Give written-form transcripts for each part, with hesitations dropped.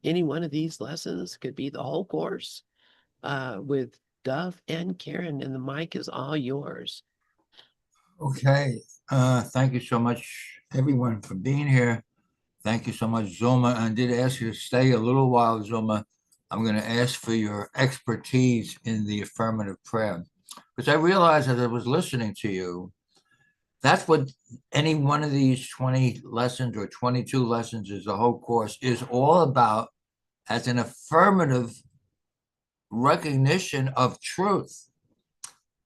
any one of these lessons, could be the whole course, with Duff and Karen, and the mic is all yours. Okay. Thank you so much, everyone, for being here. Thank you so much, Zoma. I did ask you to stay a little while, Zoma. I'm going to ask for your expertise in the affirmative prayer because I realized as I was listening to you, that's what any one of these 20 lessons or 22 lessons is the whole course is all about as an affirmative recognition of truth.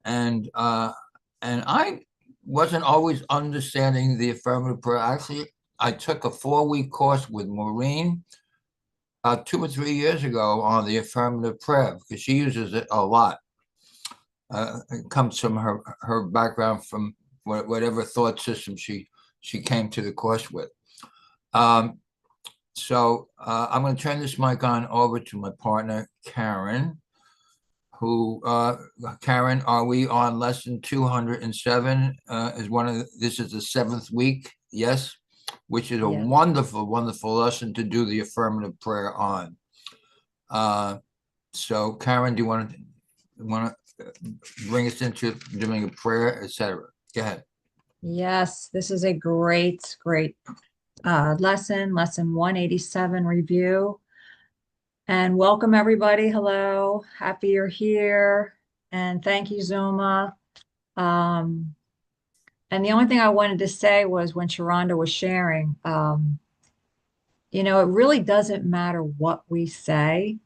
And I wasn't always understanding the affirmative prayer. Actually, I took a 4-week course with Maureen 2 or 3 years ago on the affirmative prayer because she uses it a lot. It comes from her background from whatever thought system she came to the course with. So I'm going to turn this mic on over to my partner, Karen, who, Karen, are we on lesson 207? This is the 7th week, yes, which is a Yeah. wonderful, wonderful lesson to do the affirmative prayer on. So Karen, do you want to bring us into doing a prayer, etc.? Go ahead. Yes, this is a great lesson 187 review. And welcome everybody. Hello, happy you're here. And thank you, Zuma. And the only thing I wanted to say was when Sharonda was sharing, it really doesn't matter what we say,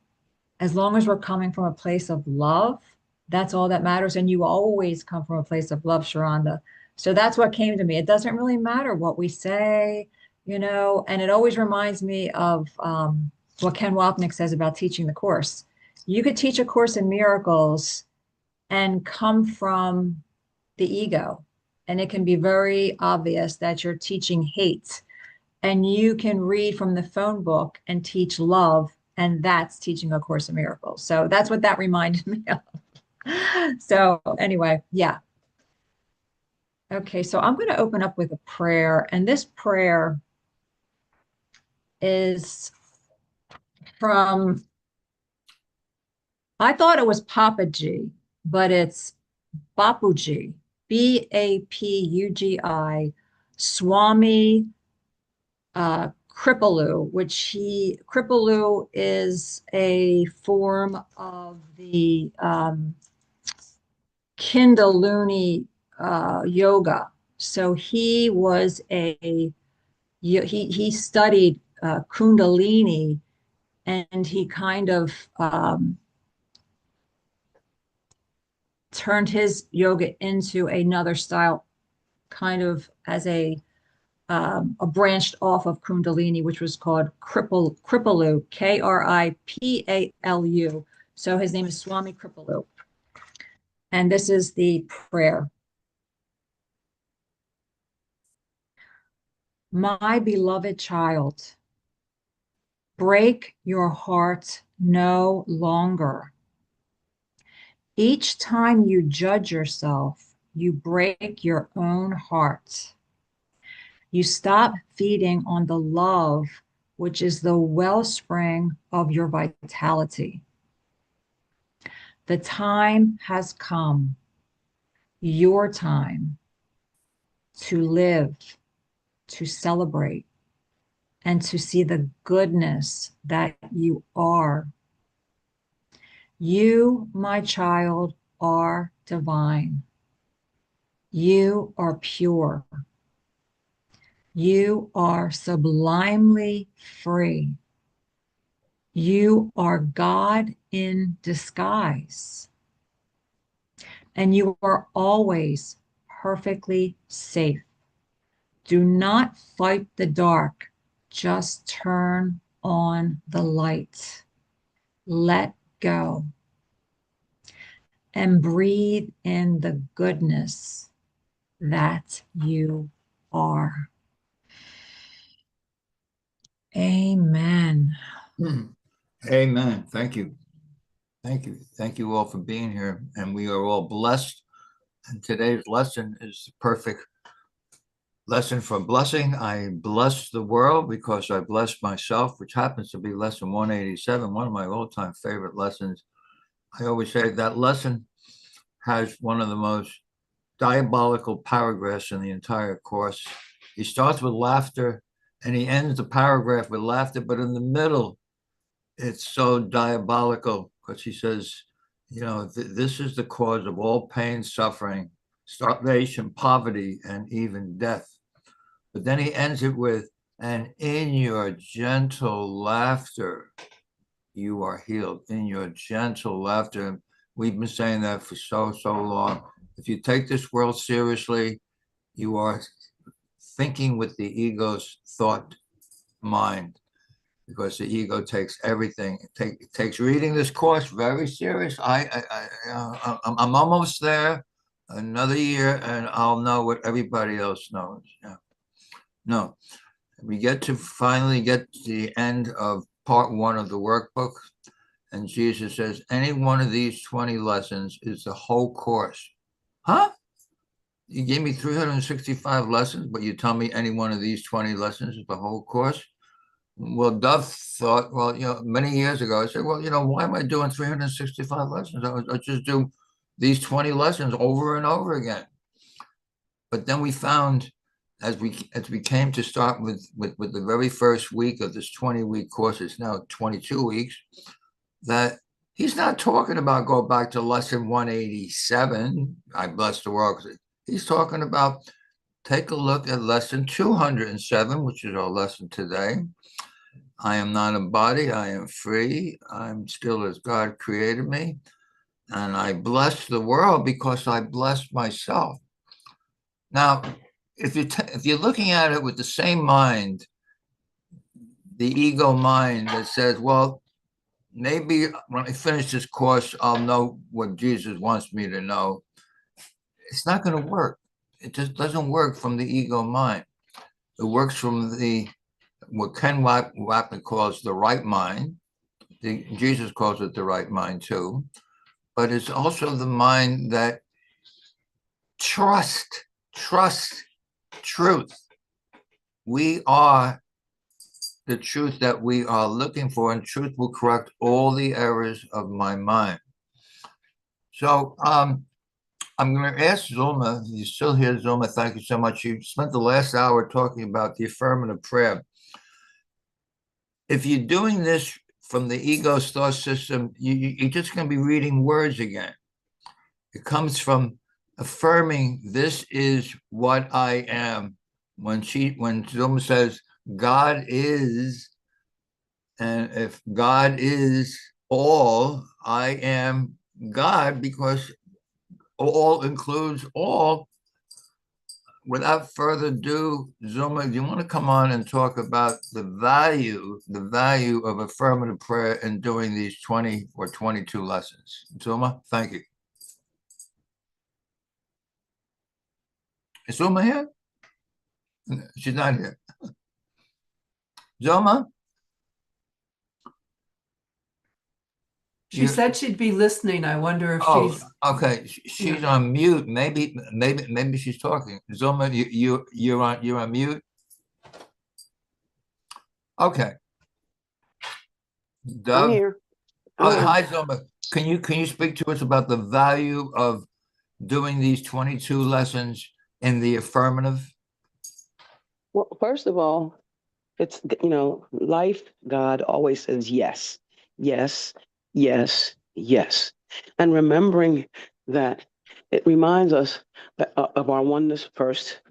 as long as we're coming from a place of love, that's all that matters. And you always come from a place of love, Sharonda. So that's what came to me. It doesn't really matter what we say, and it always reminds me of what Ken Wapnick says about teaching the course. You could teach a course in miracles and come from the ego, and it can be very obvious that you're teaching hate. And you can read from the phone book and teach love, and that's teaching A Course in Miracles. So that's what that reminded me of. So anyway, yeah. Okay, so I'm going to open up with a prayer, and this prayer is from, I thought it was Papaji, but it's Bapuji, Bapugi, Swami Kripalu, Kripalu is a form of the Kundalini yoga. So he was he studied Kundalini, and he kind of turned his yoga into another style, kind of as a branched off of Kundalini, which was called Kripalu, Kripalu. So his name is Swami Kripalu. And this is the prayer. My beloved child, break your heart no longer. Each time you judge yourself, you break your own heart. You stop feeding on the love, which is the wellspring of your vitality. The time has come, your time, to live, to celebrate, and to see the goodness that you are. You, my child, are divine. You are pure. You are sublimely free. You are God in disguise. And you are always perfectly safe. Do not fight the dark. Just turn on the light. Let go. And breathe in the goodness that you are. Amen. Amen. Thank you. Thank you. Thank you all for being here. And we are all blessed. And today's lesson is the perfect Lesson for blessing. I bless the world because I bless myself, which happens to be lesson 187, one of my all-time favorite lessons. I always say that lesson has one of the most diabolical paragraphs in the entire course. He starts with laughter and he ends the paragraph with laughter, but in the middle, it's so diabolical because he says, this is the cause of all pain, suffering, starvation, poverty, and even death. But then he ends it with, and in your gentle laughter, you are healed. In your gentle laughter. We've been saying that for so long. If you take this world seriously, you are thinking with the ego's thought mind, because the ego takes everything. It takes reading this course very serious. I'm almost there. Another year, and I'll know what everybody else knows. Yeah. No, we finally get to the end of part 1 of the workbook, and Jesus says, any one of these 20 lessons is the whole course. Huh? You gave me 365 lessons, but you tell me any one of these 20 lessons is the whole course? Well, Dove thought, well, many years ago, I said, well, why am I doing 365 lessons? I'll just do these 20 lessons over and over again. But then we found, as we came to start with the very first week of this 20-week course, it's now 22 weeks, that he's not talking about go back to lesson 187, I bless the world. He's talking about take a look at lesson 207, which is our lesson today. I am not a body, I am free. I'm still as God created me. And I bless the world because I bless myself. Now, if you're looking at it with the same mind, the ego mind that says, well, maybe when I finish this course, I'll know what Jesus wants me to know. It's not going to work. It just doesn't work from the ego mind. It works from what Ken Wapnick calls the right mind. Jesus calls it the right mind too. But it's also the mind that trusts truth. We are the truth that we are looking for, and truth will correct all the errors of my mind. So I'm going to ask Zulma, you're still here, Zulma, thank you so much. You spent the last hour talking about the affirmative prayer. If you're doing this from the ego's thought system, you're just going to be reading words again. It comes from affirming, this is what I am. When Zulma says, God is, and if God is all, I am God, because all includes all. Without further ado, Zulma, do you want to come on and talk about the value of affirmative prayer in doing these 20 or 22 lessons? Zulma, thank you. Is Zulma here? She's not here. Zulma? She said she'd be listening. I wonder if she's. Okay. She's on mute. Maybe she's talking. Zulma, you're on mute. Okay. Doug? I'm here. Hi, Zulma. Can you speak to us about the value of doing these 22 lessons in the affirmative? Well, first of all, it's, life, God always says yes, yes, yes, yes. And remembering that, it reminds us that, of our oneness first,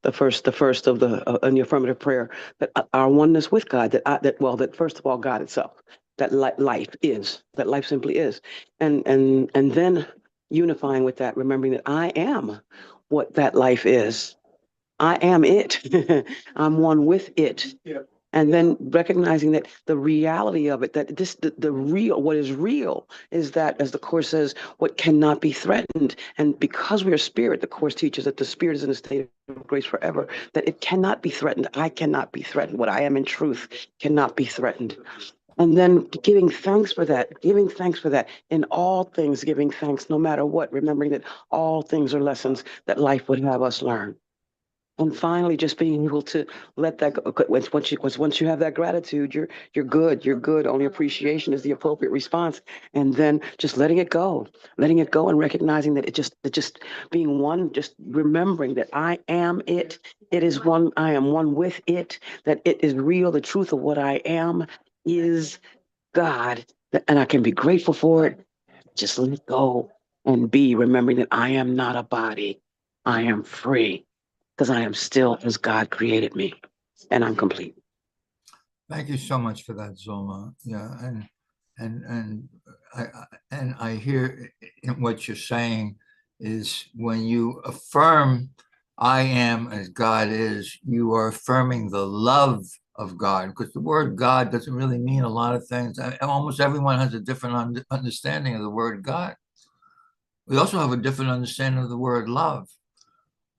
the first of the in the affirmative prayer, that our oneness with God, that first of all, God itself, that life simply is, and then unifying with that, remembering that I am what that life is. I am it. I'm one with it. Yeah. And then recognizing that the reality of it, that the real, what is real is that, as the Course says, what cannot be threatened. And because we are spirit, the Course teaches that the spirit is in a state of grace forever, that it cannot be threatened. I cannot be threatened. What I am in truth cannot be threatened. And then giving thanks for that, in all things, giving thanks no matter what, remembering that all things are lessons that life would have us learn. And finally, just being able to let that go. Once you have that gratitude, you're good. You're good. Only appreciation is the appropriate response. And then just letting it go, and recognizing that it just being one, just remembering that I am it. It is one. I am one with it. That it is real. The truth of what I am is God, and I can be grateful for it. Just let it go and be remembering that I am not a body. I am free because I am still as God created me, and I'm complete. Thank you so much for that, Zoma. Yeah, and I hear in what you're saying is when you affirm I am as God is, you are affirming the love of God, because the word God doesn't really mean a lot of things. Almost everyone has a different understanding of the word God. We also have a different understanding of the word love.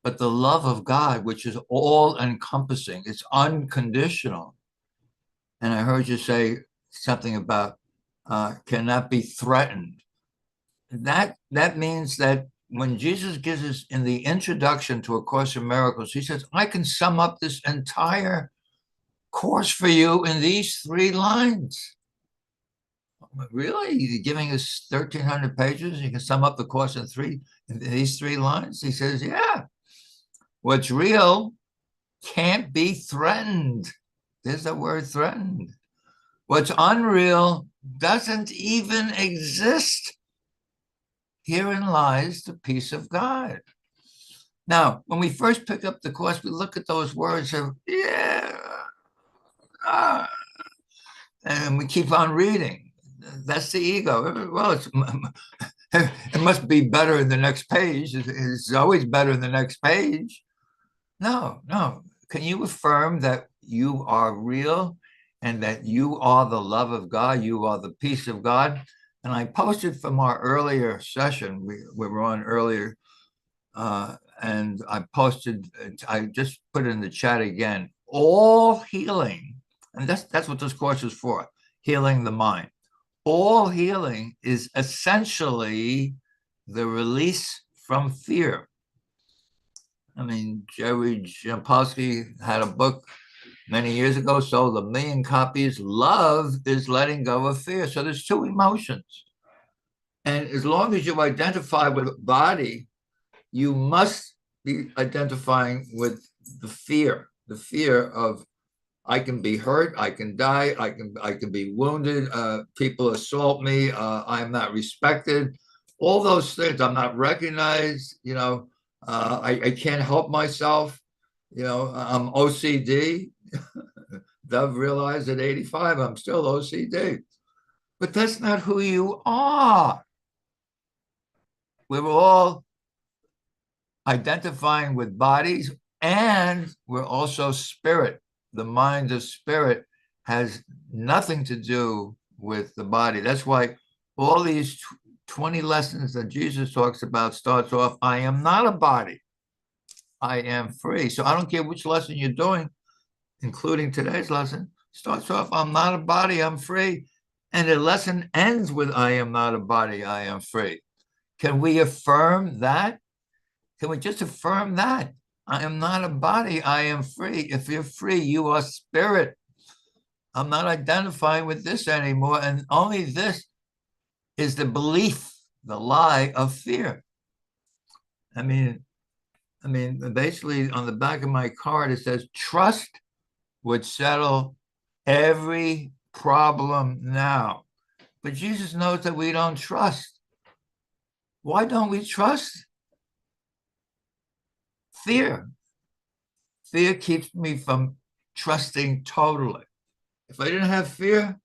But the love of God, which is all encompassing, it's unconditional. And I heard you say something about cannot be threatened. That means that when Jesus gives us in the introduction to A Course in Miracles, he says, I can sum up this entire course for you in these 3 lines. Really? You're giving us 1,300 pages? You can sum up the course in these 3 lines? He says, yeah. What's real can't be threatened. There's the word threatened. What's unreal doesn't even exist. Herein lies the peace of God. Now, when we first pick up the course, we look at those words of, and we keep on reading. That's the ego. Well, it must be better in the next page. It's always better in the next page. No. Can you affirm that you are real and that you are the love of God? You are the peace of God. And I posted from our earlier session, we were on earlier, and I just put it in the chat again, all healing, and that's what this course is for, healing the mind. All healing is essentially the release from fear. I mean, Jerry Jampolsky had a book many years ago, sold 1 million copies. Love is letting go of fear. So there's 2 emotions. And as long as you identify with body, you must be identifying with the fear of I can be hurt, I can die, I can be wounded, people assault me, I'm not respected, all those things. I'm not recognized, I can't help myself, I'm OCD. Dove realized at 85, I'm still OCD. But that's not who you are. We're all identifying with bodies, and we're also spirit. The mind of spirit has nothing to do with the body. That's why all these 20 lessons that Jesus talks about starts off, I am not a body. I am free. So I don't care which lesson you're doing, including today's lesson, starts off, I'm not a body, I'm free. And the lesson ends with, I am not a body, I am free. Can we affirm that? Can we just affirm that? I am not a body, I am free. If you're free, you are spirit. I'm not identifying with this anymore. And only this is the belief, the lie of fear. I mean, basically on the back of my card, it says, trust would settle every problem now. But Jesus knows that we don't trust. Why don't we trust? Fear. Fear keeps me from trusting totally. If I didn't have fear,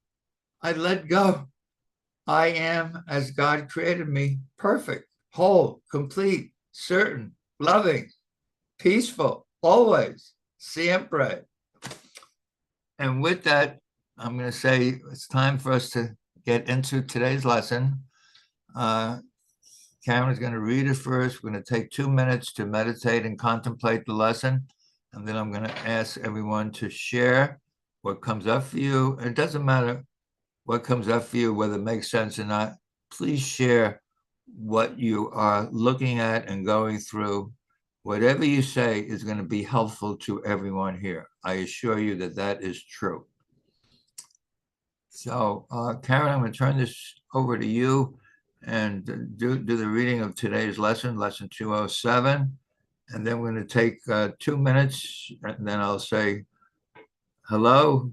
I'd let go. I am as God created me, perfect, whole, complete, certain, loving, peaceful, always, siempre. And with that, I'm going to say it's time for us to get into today's lesson. Karen's going to read it first. We're going to take 2 minutes to meditate and contemplate the lesson. And then I'm going to ask everyone to share what comes up for you. It doesn't matter what comes up for you, whether it makes sense or not. Please share what you are looking at and going through whatever you say is going to be helpful to everyone here. I assure you that that is true. So, Karen, I'm going to turn this over to you and do the reading of today's lesson, lesson 207. And then we're going to take 2 minutes, and then I'll say hello,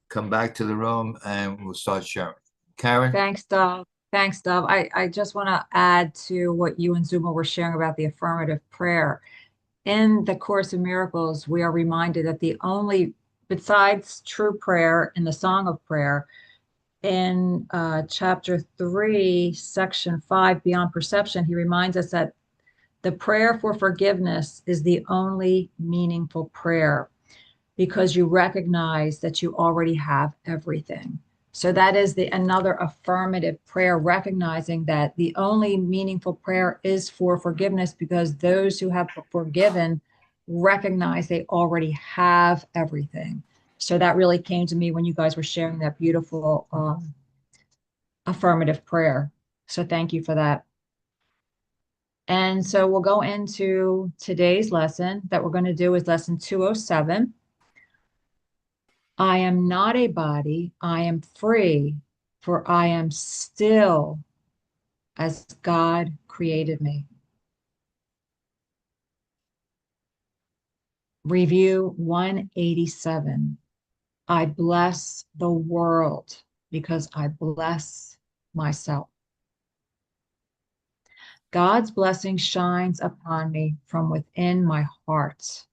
come back to the room, and we'll start sharing. Karen? Thanks, Dov. Thanks, Dov. I just want to add to what you and Zuma were sharing about the affirmative prayer. In the Course in Miracles, we are reminded that the only, besides true prayer in the Song of Prayer, in chapter 3, section 5, Beyond Perception, he reminds us that the prayer for forgiveness is the only meaningful prayer because you recognize that you already have everything. So that is another affirmative prayer, recognizing that the only meaningful prayer is for forgiveness because those who have forgiven recognize they already have everything. So that really came to me when you guys were sharing that beautiful affirmative prayer. So thank you for that. And so we'll go into today's lesson that we're going to do is lesson 207. I am not a body, I am free, for I am still as God created me. Review 187. I bless the world because I bless myself. God's blessing shines upon me from within my heart,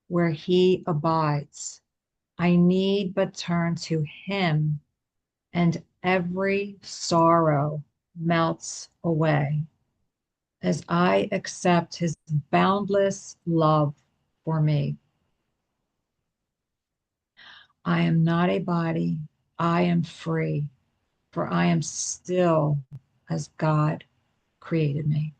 where he abides. I need but turn to him, and every sorrow melts away as I accept his boundless love for me. I am not a body, I am free, for I am still as God created me.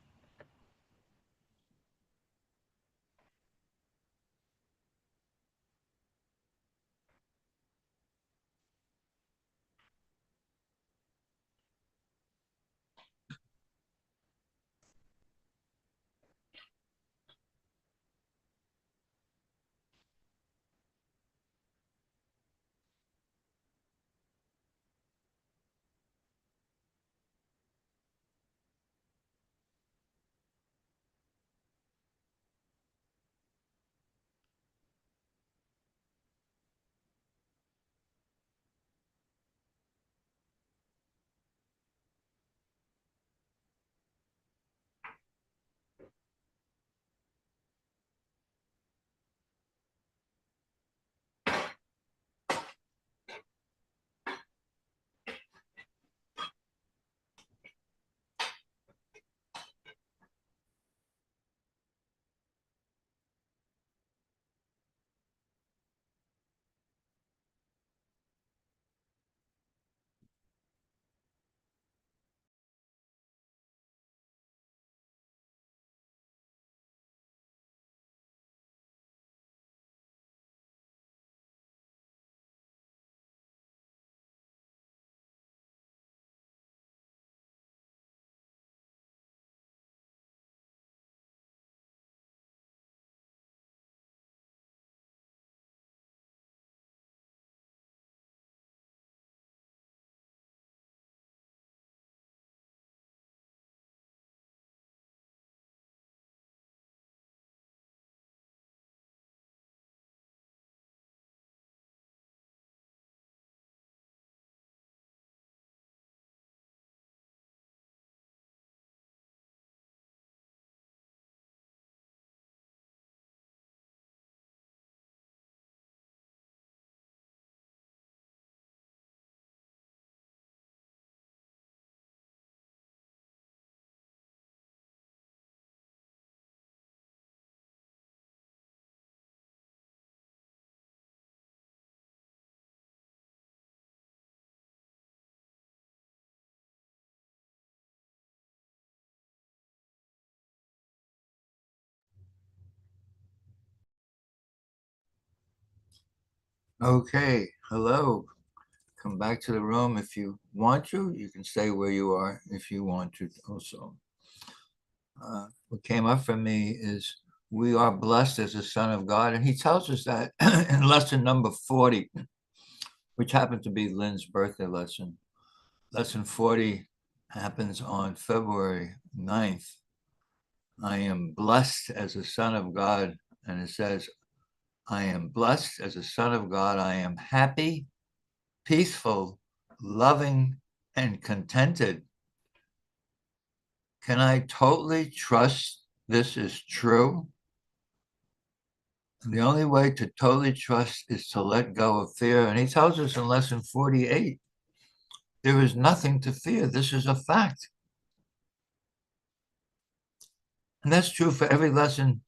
Okay, hello. Come back to the room if you want to. You can stay where you are if you want to also. What came up for me is we are blessed as a son of God. And he tells us that in lesson number 40, which happened to be Lynn's birthday lesson. Lesson 40 happens on February 9th. I am blessed as a son of God. And it says, I am blessed as a son of God. I am happy, peaceful, loving, and contented. Can I totally trust this is true? The only way to totally trust is to let go of fear. And he tells us in lesson 48, there is nothing to fear. This is a fact. And that's true for every lesson.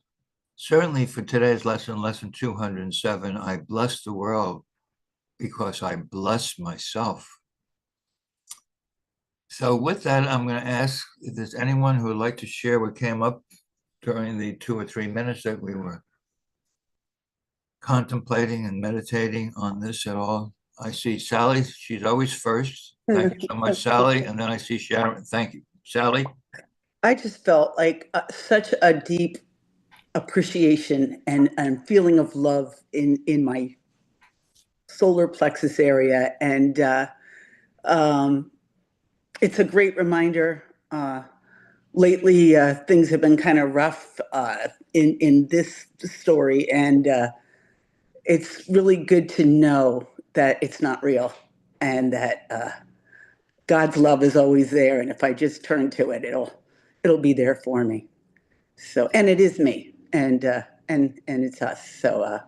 Certainly for today's lesson, lesson 207, I bless the world because I bless myself. So with that, I'm going to ask if there's anyone who would like to share what came up during the 2 or 3 minutes that we were contemplating and meditating on this at all. I see Sally. She's always first. Thank you so much, Sally. And then I see Sharon. Thank you. Sally? I just felt like such a deep appreciation and feeling of love in my solar plexus area. And it's a great reminder. Lately, things have been kind of rough in this story. And it's really good to know that it's not real and that God's love is always there. And if I just turn to it, it'll be there for me. So, and it is me, and it's us. So,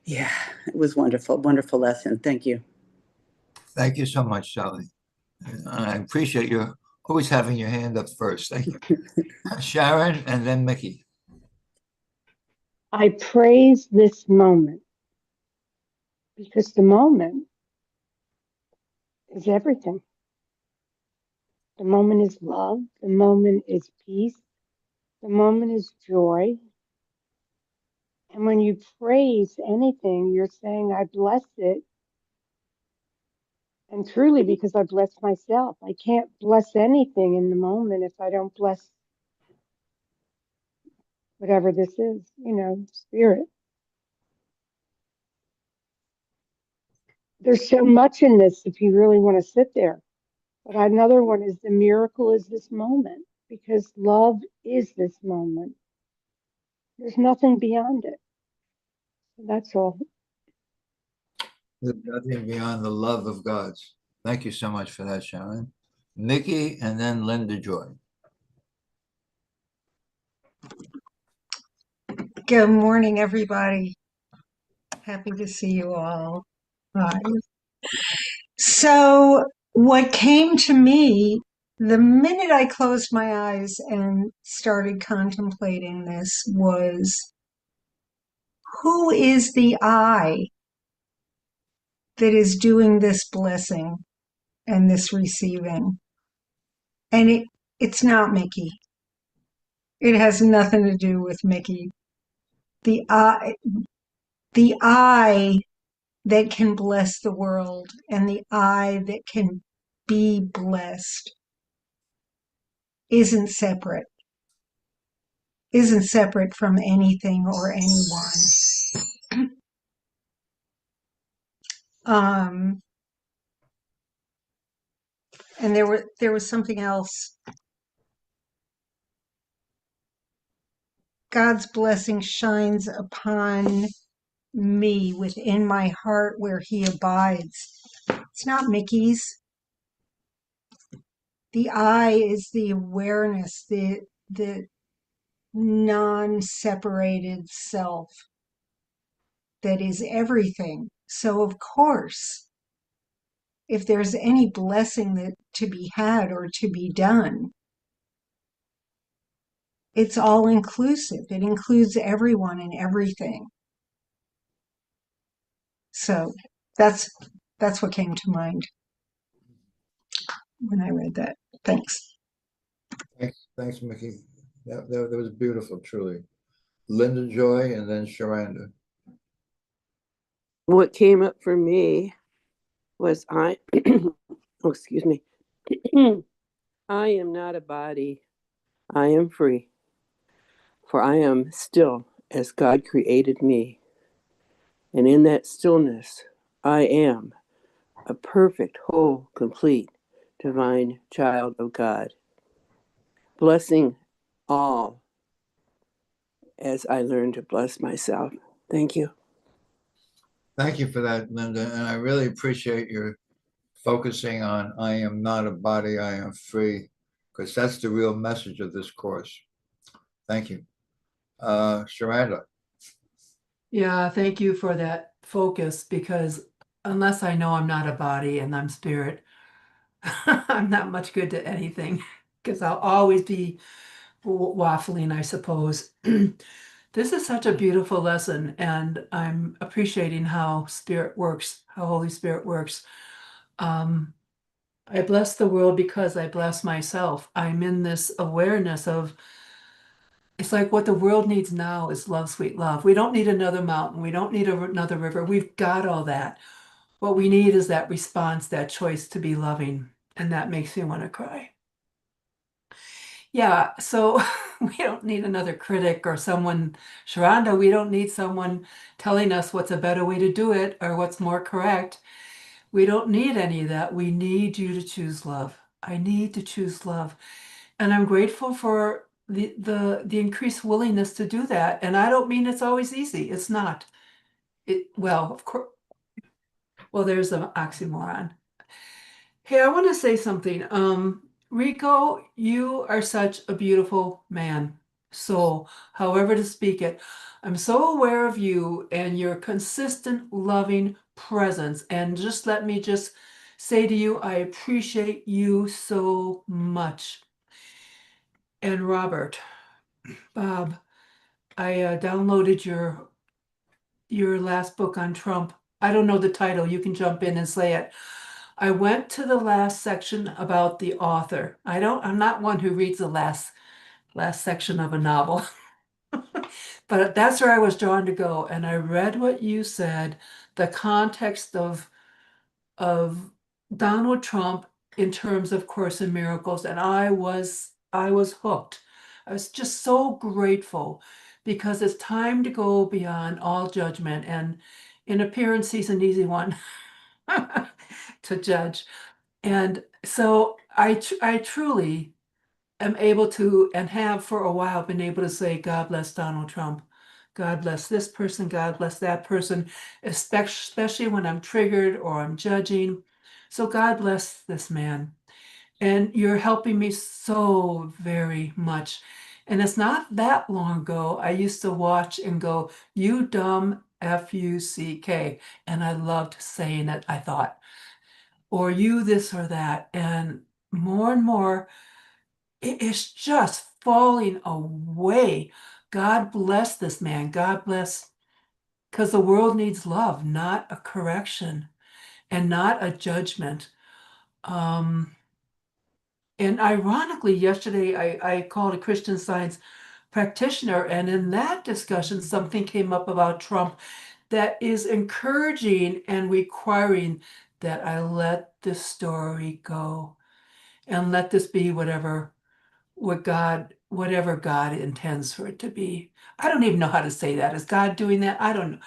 yeah, it was wonderful, wonderful lesson. Thank you. Thank you so much, Sally. And I appreciate you always having your hand up first. Thank you. Sharon and then Mickey. I praise this moment because the moment is everything. The moment is love. The moment is peace. The moment is joy. And when you praise anything, you're saying, I bless it. And truly, because I bless myself, I can't bless anything in the moment if I don't bless whatever this is, spirit. There's so much in this if you really want to sit there. But another one is the miracle is this moment because love is this moment. There's nothing beyond it. That's all. There's nothing beyond the love of God's. Thank you so much for that, Sharon. Mickey and then Linda Joy. Good morning, everybody. Happy to see you all. Hi. So, what came to me the minute I closed my eyes and started contemplating this was, who is the I that is doing this blessing and this receiving? And it's not Mickey. It has nothing to do with Mickey. The I that can bless the world and the I that can be blessed isn't separate from anything or anyone. And there was something else. God's blessing shines upon me within my heart where he abides. It's not Mickey's. The I is the awareness, the non-separated self that is everything. So of course, if there's any blessing that to be had or to be done, it's all inclusive. It includes everyone and everything. So that's what came to mind when I read that. Thanks. Thanks, Mickey. That was beautiful, truly. Linda Joy and then Sharonda. What came up for me was oh, excuse me. I am not a body. I am free. for I am still as God created me. And in that stillness, I am a perfect, whole, complete, divine child of God. Blessing all as I learn to bless myself. Thank you. Thank you for that, Linda. And I really appreciate your focusing on I am not a body, I am free, because that's the real message of this course. Thank you. Sharanda. Yeah, thank you for that focus, because unless I know I'm not a body and I'm spirit, I'm not much good to anything, because I'll always be waffling, I suppose. This is such a beautiful lesson, and I'm appreciating how Spirit works, how Holy Spirit works. I bless the world because I bless myself. I'm in this awareness of, it's like what the world needs now is love, sweet love. We don't need another mountain. We don't need another river. We've got all that. What we need is that response, that choice to be loving. And that makes me want to cry. Yeah, so we don't need another critic or someone, Sharonda, we don't need someone telling us what's a better way to do it or what's more correct. We don't need any of that. We need you to choose love. I need to choose love. And I'm grateful for the increased willingness to do that. And I don't mean it's always easy. It's not. Well, of course, well, there's an oxymoron. Hey, I want to say something. Rico, you are such a beautiful man, soul, however to speak it. I'm so aware of you and your consistent, loving presence. And just let me just say to you, I appreciate you so much. And Robert, Bob, I downloaded your last book on Trump. I don't know the title. You can jump in and say it. I went to the last section about the author. I'm not one who reads the last section of a novel. But that's where I was drawn to go. And I read what you said, the context of Donald Trump in terms of Course in Miracles, and I was hooked. I was just so grateful because it's time to go beyond all judgment. And in appearance, he's an easy one to judge. And so I truly am able to, and have for a while been able to say, God bless Donald Trump. God bless this person. God bless that person, especially when I'm triggered or I'm judging. So God bless this man. And you're helping me so very much. And it's not that long ago, I used to watch and go, you dumb F-U-C-K. And I loved saying it, I thought, or you this or that. And more, it is just falling away. God bless this man. God bless, because the world needs love, not a correction and not a judgment. And ironically, yesterday I called a Christian Science practitioner, and in that discussion, something came up about Trump that is encouraging and requiring that I let this story go and let this be whatever God intends for it to be. I don't even know how to say that. Is God doing that? I don't know.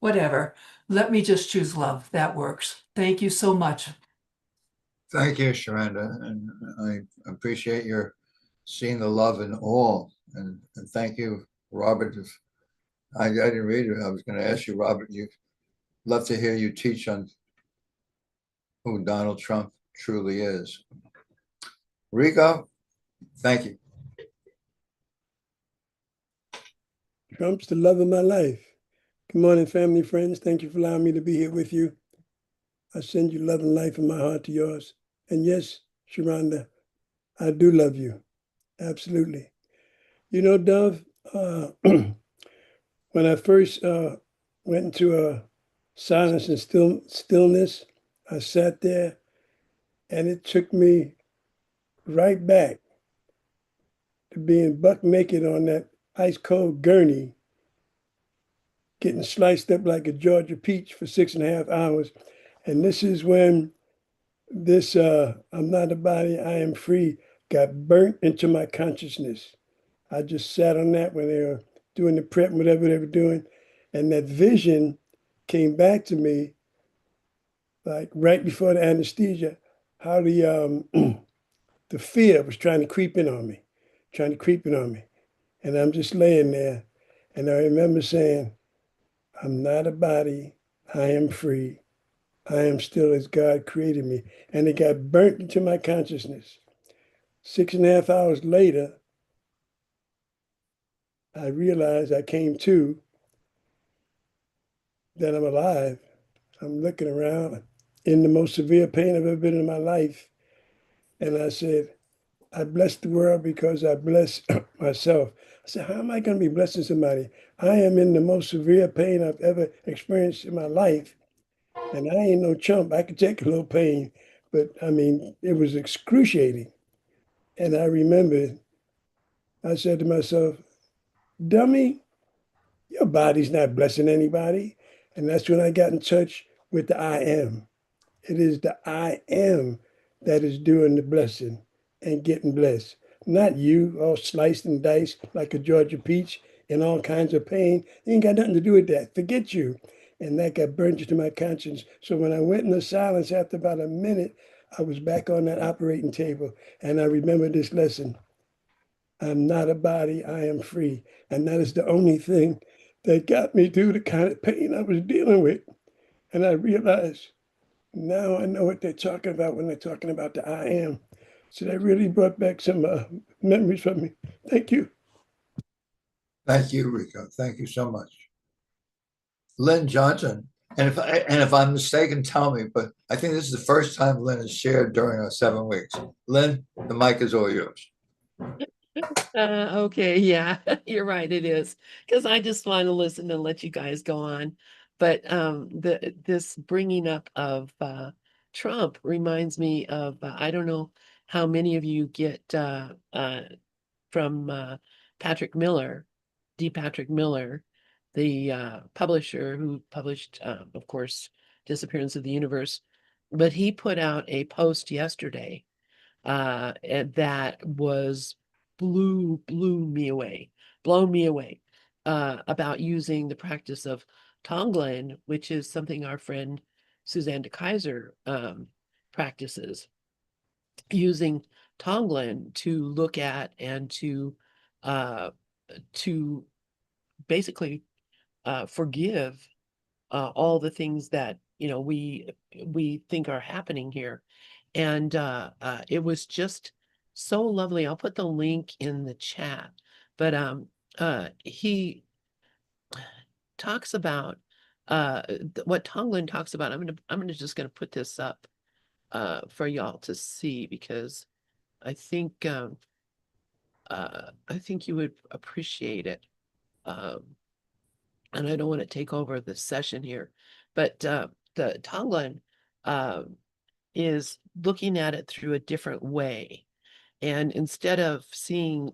Whatever. Let me just choose love. That works. Thank you so much. Thank you, Sharanda. And I appreciate your seeing the love in all. And thank you, Robert. I didn't read it. I was going to ask you, Robert, you'd love to hear you teach on who Donald Trump truly is. Rico, thank you. Trump's the love of my life. Good morning, family, friends. Thank you for allowing me to be here with you. I send you love and life in my heart to yours. And yes, Sharonda, I do love you. Absolutely. You know, Dove, when I first went into a silence and stillness, I sat there and it took me right back to being buck naked on that ice cold gurney, getting sliced up like a Georgia peach for 6.5 hours. And this is when this I'm not a body, I am free got burnt into my consciousness. I just sat on that when they were doing the prep, whatever they were doing. And that vision came back to me like right before the anesthesia, how the fear was trying to creep in on me, trying to creep in on me. And I'm just laying there. And I remember saying, I'm not a body, I am free. I am still as God created me. And it got burnt into my consciousness. 6.5 hours later, I realized I came to that I'm alive. I'm looking around in the most severe pain I've ever been in my life. And I said, I bless the world because I bless myself. I said, how am I going to be blessing somebody? I am in the most severe pain I've ever experienced in my life. And I ain't no chump. I could take a little pain, but I mean, it was excruciating. And I remember I said to myself, dummy, your body's not blessing anybody. And that's when I got in touch with the I am. It is the I am that is doing the blessing and getting blessed. Not you, all sliced and diced like a Georgia peach in all kinds of pain. You ain't got nothing to do with that. Forget you. And that got burned into my conscience. So when I went in the silence after about a minute, I was back on that operating table. And I remember this lesson. I'm not a body, I am free. And that is the only thing that got me through the kind of pain I was dealing with. And I realized now I know what they're talking about when they're talking about the I am. So that really brought back some memories for me. Thank you. Thank you, Rico. Thank you so much. Lynn Johnson, and if I'm mistaken, tell me, but I think this is the first time Lynn has shared during our 7 weeks. Lynn, the mic is all yours. Okay, yeah, you're right, it is. Because I just want to listen and let you guys go on. But this bringing up of Trump reminds me of I don't know how many of you get from Patrick Miller, D. Patrick Miller, the publisher who published, of course, Disappearance of the Universe. But he put out a post yesterday and that was blew me away, blown me away about using the practice of Tonglen, which is something our friend Suzanne de Kaiser practices, using Tonglen to look at and to basically forgive all the things that we think are happening here. And it was just so lovely. I'll put the link in the chat. But he talks about what Tonglen talks about. I'm just gonna put this up for y'all to see because I think I think you would appreciate it. Um, and I don't want to take over the session here, but the Tonglen is looking at it through a different way. And instead of seeing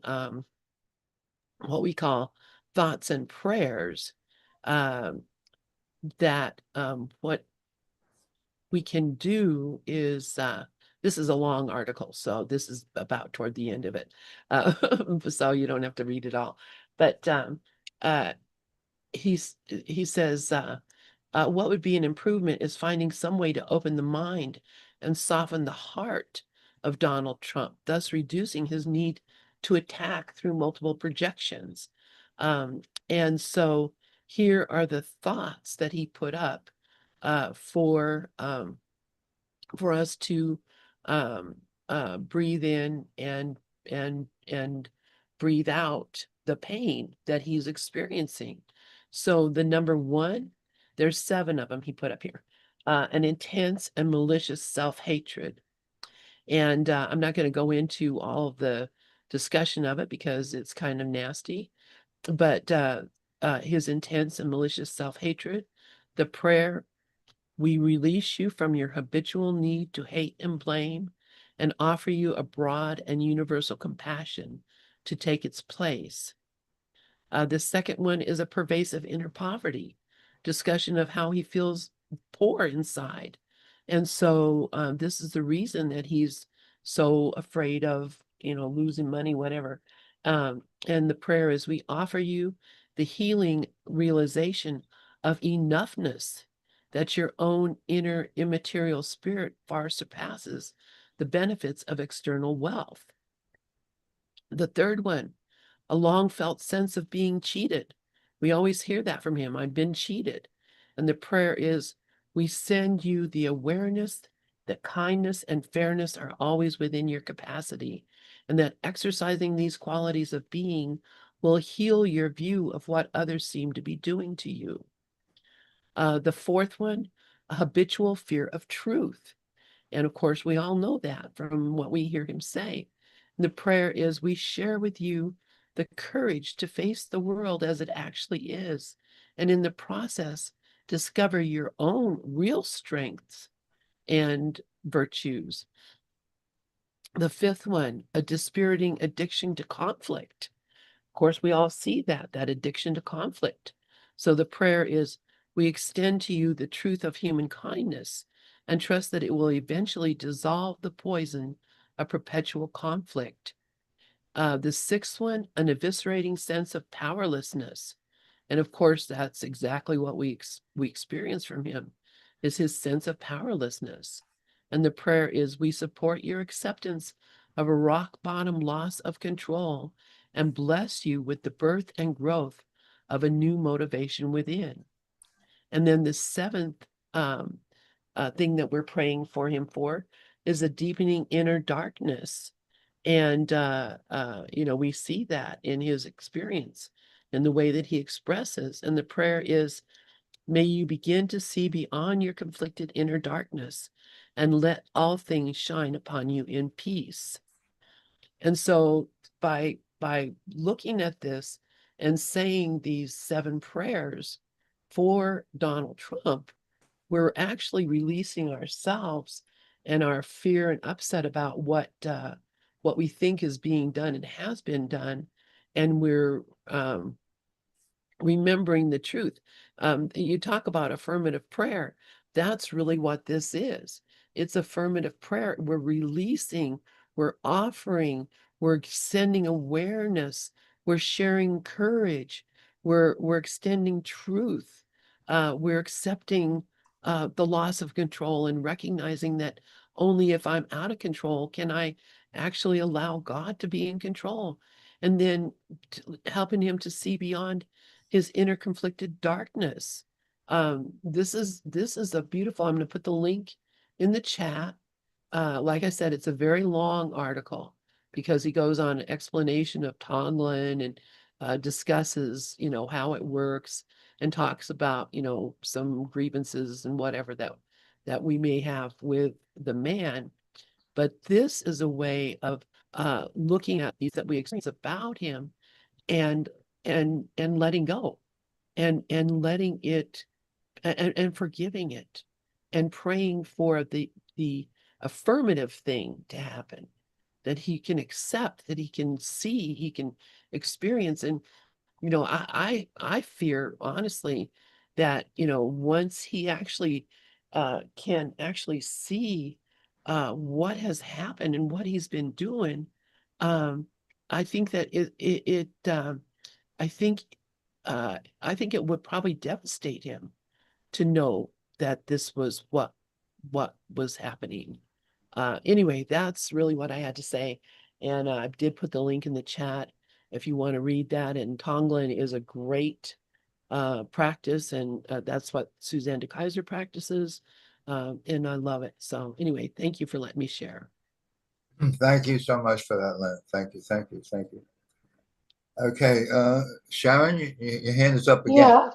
what we call thoughts and prayers, um, what we can do is this is a long article, so this is about toward the end of it, so you don't have to read it all. But he says what would be an improvement is finding some way to open the mind and soften the heart of Donald Trump, thus reducing his need to attack through multiple projections. And so here are the thoughts that he put up for us to breathe in and breathe out the pain that he's experiencing. So the number one, there's 7 of them he put up here. An intense and malicious self-hatred. And I'm not going to go into all of the discussion of it because it's kind of nasty. But his intense and malicious self-hatred, the prayer, we release you from your habitual need to hate and blame and offer you a broad and universal compassion to take its place. The second one is a pervasive inner poverty, discussion of how he feels poor inside. And so this is the reason that he's so afraid of, losing money, whatever. And the prayer is, we offer you the healing realization of enoughness, that your own inner immaterial spirit far surpasses the benefits of external wealth. The third one, a long felt sense of being cheated. We always hear that from him. I've been cheated. And the prayer is, we send you the awareness that kindness and fairness are always within your capacity, and that exercising these qualities of being will heal your view of what others seem to be doing to you. The fourth one, a habitual fear of truth. And of course, we all know that from what we hear him say. The prayer is, we share with you the courage to face the world as it actually is, and in the process, discover your own real strengths and virtues. The fifth one, a dispiriting addiction to conflict. Of course, we all see that addiction to conflict. So the prayer is, we extend to you the truth of human kindness and trust that it will eventually dissolve the poison of perpetual conflict. The sixth one, an eviscerating sense of powerlessness. And of course, that's exactly what we experience from him, is his sense of powerlessness. And the prayer is, we support your acceptance of a rock bottom loss of control and bless you with the birth and growth of a new motivation within. And then the seventh thing that we're praying for him for is a deepening inner darkness. And, we see that in his experience, in the way that he expresses. And the prayer is, may you begin to see beyond your conflicted inner darkness and let all things shine upon you in peace. And so by looking at this and saying these 7 prayers for Donald Trump, we're actually releasing ourselves and our fear and upset about what we think is being done and has been done, and we're remembering the truth. You talk about affirmative prayer. That's really what this is. It's affirmative prayer. We're releasing, we're offering, we're sending awareness, we're sharing courage, we're extending truth, we're accepting the loss of control and recognizing that only if I'm out of control can I actually allow God to be in control, and then helping him to see beyond his inner conflicted darkness. This is a beautiful, I'm going to put the link in the chat. Like I said, it's a very long article because he goes on an explanation of Tonglen and discusses, how it works, and talks about, some grievances and whatever that we may have with the man. But this is a way of looking at these that we experience about him, and letting go, and letting it, and forgiving it, and praying for the affirmative thing to happen, that he can accept, that he can see, he can experience. And I fear honestly that once he actually can actually see what has happened and what he's been doing, I think that I think I think it would probably devastate him to know that this was what was happening. Anyway, that's really what I had to say. And I did put the link in the chat if you want to read that. And Tonglen is a great practice, and that's what Suzanne de Kaiser practices. And I love it. So anyway, thank you for letting me share. Thank you so much for that, Lynn. Thank you, thank you, thank you. Okay, Sharon, your hand is up again. Yeah,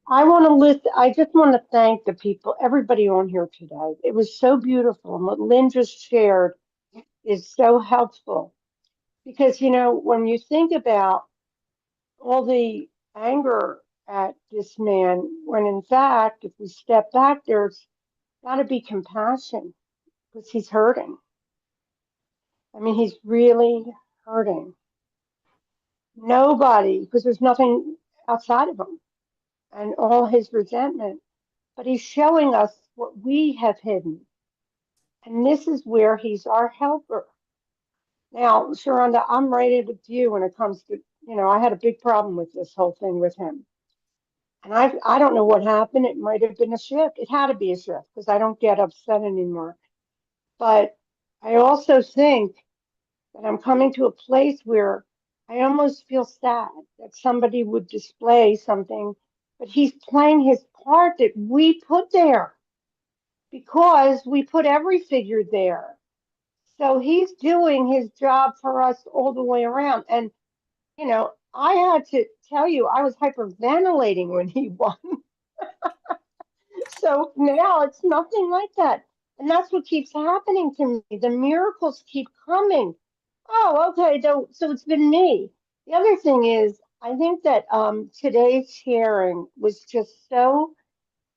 I want to list, I just want to thank the people, everybody on here today. It was so beautiful. And what Lynn just shared is so helpful because, when you think about all the anger at this man, when in fact, if we step back, there's got to be compassion because he's hurting. I mean, he's really hurting. Nobody, because there's nothing outside of him and all his resentment, but he's showing us what we have hidden. And this is where he's our helper. Now, Sharonda, I'm right in with you when it comes to, I had a big problem with this whole thing with him. And I don't know what happened. It might have been a shift. It had to be a shift because I don't get upset anymore. But I also think that I'm coming to a place where I almost feel sad that somebody would display something, but he's playing his part that we put there because we put every figure there. So he's doing his job for us all the way around. And, I had to tell you, I was hyperventilating when he won. So now it's nothing like that. And that's what keeps happening to me. The miracles keep coming. Oh, okay. So it's been me. The other thing is, I think that today's sharing was just so,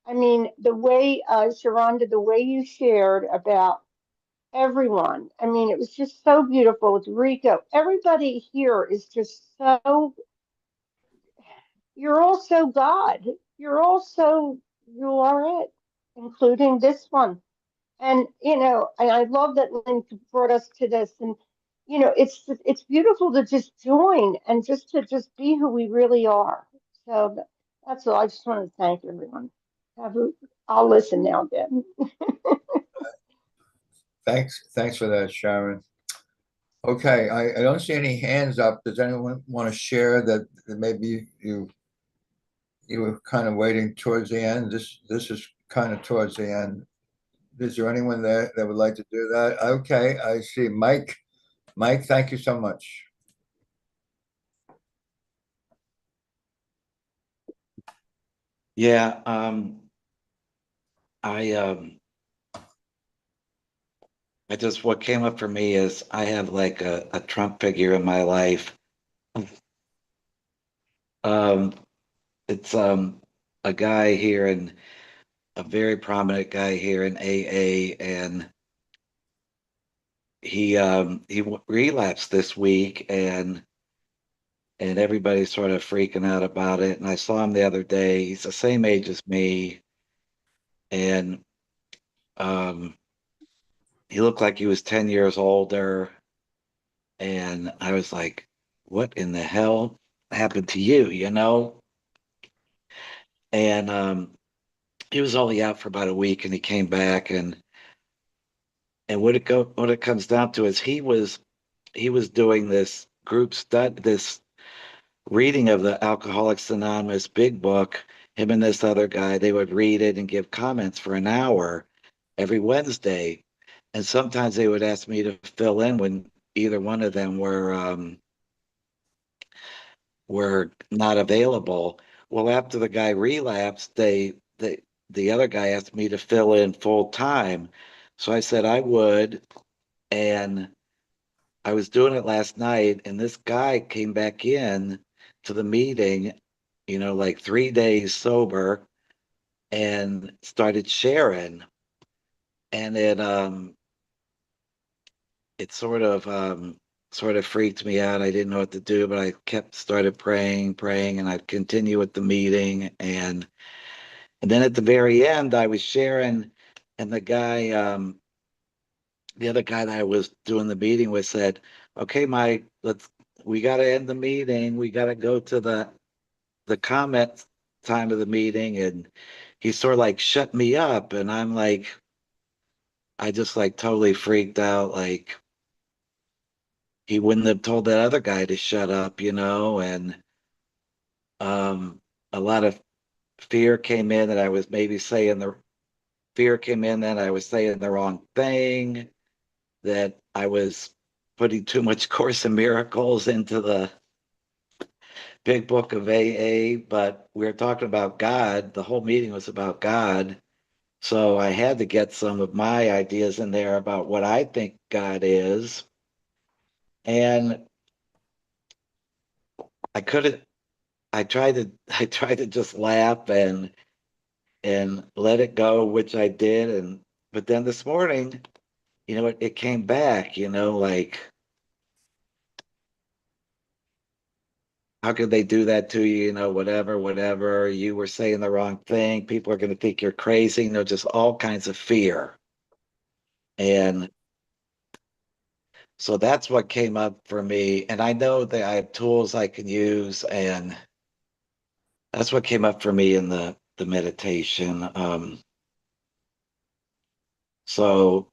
I mean, the way, Sharonda, the way you shared about everyone, I mean, it was just so beautiful with Rico. Everybody here is just so, you're all so God. You're all so, you are it, including this one. And and I love that Lynn brought us to this. And it's beautiful to just join and just to just be who we really are. So that's all. I just want to thank everyone. Have a, I'll listen now, Deb. Thanks for that, Sharon. Okay, I don't see any hands up. Does anyone want to share that maybe you were kind of waiting towards the end? This is kind of towards the end. Is there anyone there that would like to do that? Okay, I see Mike. Mike, thank you so much. Yeah, I just what came up for me is I have like a Trump figure in my life. Um, it's a guy here and a very prominent guy here in AA, and he relapsed this week, and everybody's sort of freaking out about it. And I saw him the other day. He's the same age as me, and um, he looked like he was 10 years older. And I was like, what in the hell happened to you, you know? And he was only out for about a week and he came back and what it comes down to is he was doing this group study, this reading of the Alcoholics Anonymous big book. Him and this other guy, they would read it and give comments for an hour every Wednesday. And sometimes they would ask me to fill in when either one of them were not available. Well, after the guy relapsed, the other guy asked me to fill in full time. So I said I would, and I was doing it last night, and this guy came back in to the meeting, like 3 days sober, and started sharing. And it sort of freaked me out. I didn't know what to do, but I kept started praying, and I'd continue with the meeting. And then at the very end, I was sharing, and the other guy that I was doing the meeting with said, "Okay, Mike, we got to end the meeting. We got to go to the comment time of the meeting." And he sort of like shut me up, and I just like totally freaked out. Like he wouldn't have told that other guy to shut up, and a lot of fear came in that I was maybe saying the fear came in that I was saying the wrong thing, that I was putting too much Course in Miracles into the big book of AA, but we were talking about God. The whole meeting was about God. So I had to get some of my ideas in there about what I think God is. And I couldn't, I tried to just laugh and let it go, which I did. But then this morning, it came back, like, how could they do that to you? Whatever. You were saying the wrong thing. People are going to think you're crazy. Just all kinds of fear. And So that's what came up for me. And I know that I have tools I can use, and that's what came up for me in the meditation. So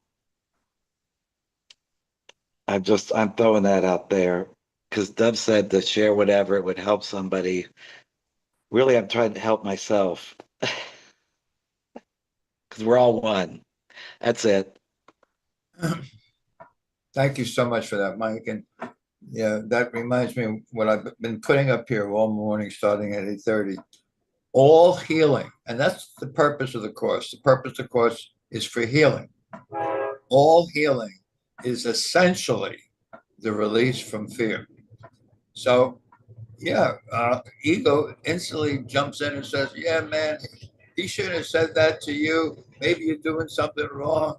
I'm throwing that out there because Dove said to share whatever it would help somebody. Really, I'm trying to help myself because we're all one. That's it. Thank you so much for that, Mike. And yeah, that reminds me of what I've been putting up here all morning, starting at 8:30. All healing, and that's the purpose of the course. The purpose of the course is for healing. All healing is essentially the release from fear. So, yeah, ego instantly jumps in and says, "Yeah, man, he shouldn't have said that to you. Maybe you're doing something wrong."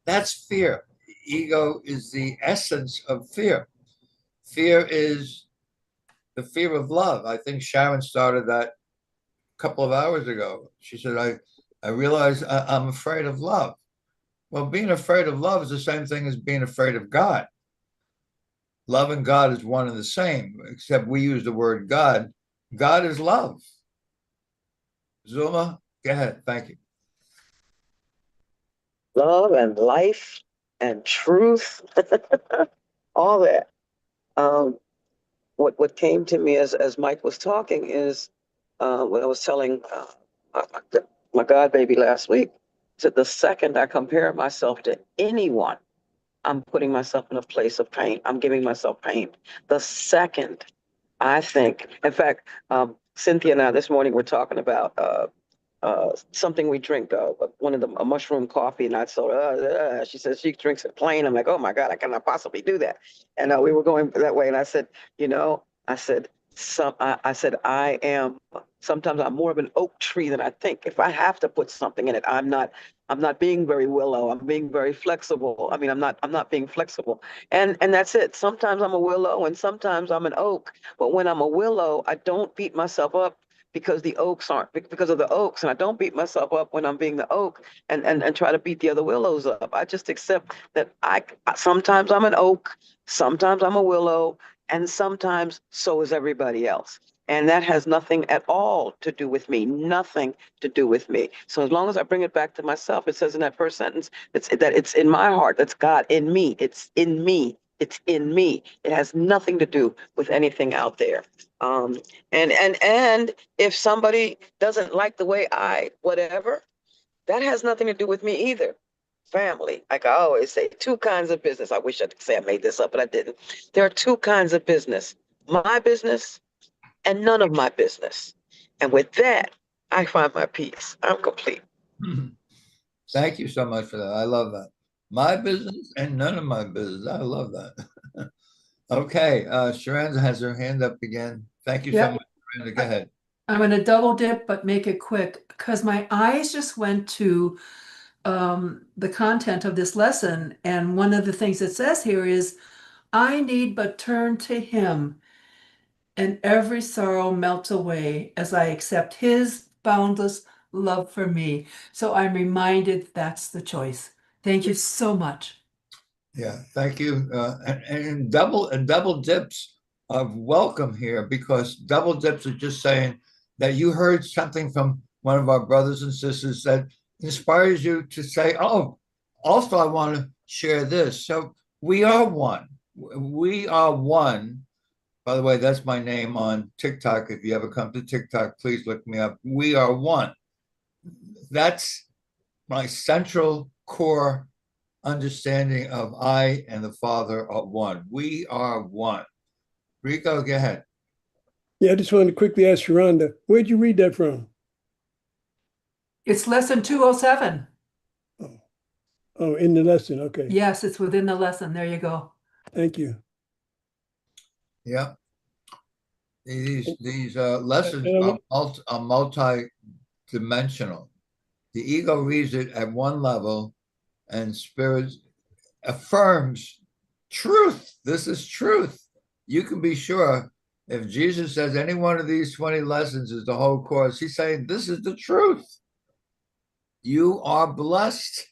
That's fear. Ego is the essence of fear. Fear is the fear of love. I think Sharon started that a couple of hours ago. She said, I realize I'm afraid of love. Well, being afraid of love is the same thing as being afraid of God. Love and God is one and the same, except we use the word God. God is love. Zuma, go ahead. Thank you. Love and life and truth, all that. Um, what came to me as Mike was talking is what I was telling uh, my god baby last week. Said the second I compare myself to anyone, I'm putting myself in a place of pain. I'm giving myself pain. The second I think, in fact, Cynthia and I this morning were talking about something we drink, one of the a mushroom coffee, and I told her, she says she drinks it plain. I'm like, oh my God, I cannot possibly do that. And we were going that way, and I said, I said, I said, I am, sometimes I'm more of an oak tree than I think. If I have to put something in it, I'm not being very willow. I'm being very flexible. I mean, I'm not being flexible. And that's it. Sometimes I'm a willow and sometimes I'm an oak. But when I'm a willow, I don't beat myself up because the oaks aren't because of the oaks, and I don't beat myself up when I'm being the oak and try to beat the other willows up. I just accept that I sometimes I'm an oak, sometimes I'm a willow, and sometimes so is everybody else. And that has nothing at all to do with me, nothing to do with me. So as long as I bring it back to myself, it says in that first sentence, it's in my heart, that's God in me, it's in me. It's in me. It has nothing to do with anything out there. Um, and if somebody doesn't like the way I whatever, that has nothing to do with me either. Family, like I always say, two kinds of business. I wish I could say I made this up, but I didn't. There are two kinds of business: my business and none of my business. And with that, I find my peace. I'm complete. Thank you so much for that. I love that. My business and none of my business. I love that. Okay, Sharon has her hand up again. Thank you so Yep. much, Sharon. Go ahead. I'm going to double dip, but make it quick because my eyes just went to the content of this lesson. And one of the things it says here is, I need but turn to him, and every sorrow melts away as I accept his boundless love for me. So I'm reminded that's the choice. Thank you so much. Yeah, thank you. And double dips of welcome here, because double dips are just saying that you heard something from one of our brothers and sisters that inspires you to say, oh, also I want to share this. So we are one. We are one. By the way, that's my name on TikTok. If you ever come to TikTok, please look me up. We are one. That's my central core understanding of I and the Father are one. We are one. Rico, go ahead. Yeah, I just wanted to quickly ask Sharonda, where'd you read that from? It's lesson 207. Oh, oh, in the lesson. Okay. Yes, it's within the lesson. There you go. Thank you. Yeah. These lessons And are multi-dimensional. The ego reads it at one level, and spirit affirms truth. This is truth. You can be sure if Jesus says any one of these 20 lessons is the whole course, he's saying this is the truth. You are blessed.